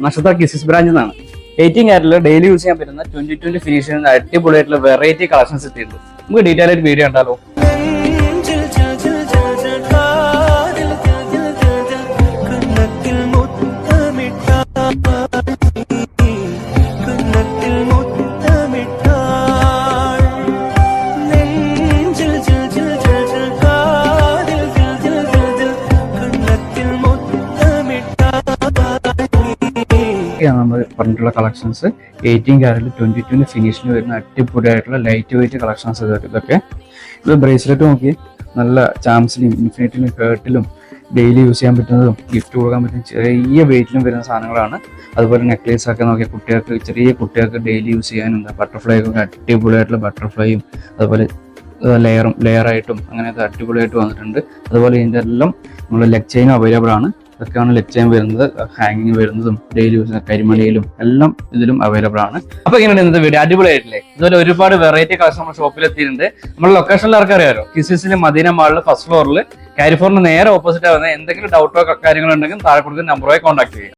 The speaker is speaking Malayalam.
നക്ഷത്ര കിസിസ് ബ്രാഞ്ചിൽ നിന്നാണ്. 18 കാരറ്റിൽ ഡെയിലി യൂസ് ചെയ്യാൻ പറ്റുന്ന 2020 ഫിനിഷ് ചെയ്യുന്ന അടിപൊളിയായിട്ടുള്ള വെറൈറ്റി കളക്ഷൻസ് എത്തിയിട്ടുണ്ട്. നമുക്ക് ഡീറ്റെയിൽ ആയിട്ട് വീഡിയോ കണ്ടാലോ? നമ്മൾ പറഞ്ഞിട്ടുള്ള കളക്ഷൻസ് 18 കാരറ്റിൽ 2020 ഫിനിഷിൽ വരുന്ന അടിപൊളിയായിട്ടുള്ള ലൈറ്റ് വെയിറ്റ് കളക്ഷൻസ്. ഇതൊക്കെ ഇത് ബ്രേസ്ലെറ്റ് നോക്കി നല്ല ചാംസിലും ഇൻഫിനിറ്റിലും ഹേർട്ടിലും ഡെയിലി യൂസ് ചെയ്യാൻ പറ്റുന്നതും ഗിഫ്റ്റ് കൊടുക്കാൻ പറ്റുന്ന ചെറിയ വെയിറ്റിലും വരുന്ന സാധനങ്ങളാണ്. അതുപോലെ നെക്ലേസ് ഒക്കെ നോക്കിയാൽ കുട്ടികൾക്ക് ചെറിയ കുട്ടികൾക്ക് ഡെയിലി യൂസ് ചെയ്യാനും ബട്ടർഫ്ലൈ ഒക്കെ അടിപൊളിയായിട്ടുള്ള ബട്ടർഫ്ലൈയും അതുപോലെ ലെയറായിട്ടും അങ്ങനെയൊക്കെ അടിപൊളിയായിട്ട് വന്നിട്ടുണ്ട്. അതുപോലെ ഇതിൻ്റെ എല്ലാം നമ്മൾ ലെഗ് ചെയിനും അവൈലബിൾ ആണ്. ഇതൊക്കെയാണ് ലെഗ് ചെയിൻ വരുന്നത്, ഹാങ്ങിങ് വരുന്നതും ഡെയിലി യൂസ് കരിമണിയിലും എല്ലാം ഇതിലും അവൈലബിൾ ആണ്. അപ്പൊ ഇങ്ങനെയാണ് ഇന്നത്തെ വീഡിയോ, അടിപൊളിയായിട്ടില്ലേ? ഇതുപോലെ ഒരുപാട് വെറൈറ്റി കളക്ഷൻ നമ്മുടെ ഷോപ്പിൽ എത്തിയിട്ടുണ്ട്. നമ്മുടെ ലൊക്കേഷനിൽ ആർക്കറിയാലോ, കിസിസിലെ മദീന മാളിൽ ഫസ്റ്റ് ഫ്ലോറിൽ കാരിഫോറിന് നേരെ ഓപ്പോസിറ്റ് ആവുന്ന എന്തെങ്കിലും ഡൗട്ടോ കാര്യങ്ങളുണ്ടെങ്കിൽ താഴെ കൊടുക്കുന്ന നമ്പറുമായി കോൺടാക്ട് ചെയ്യുക.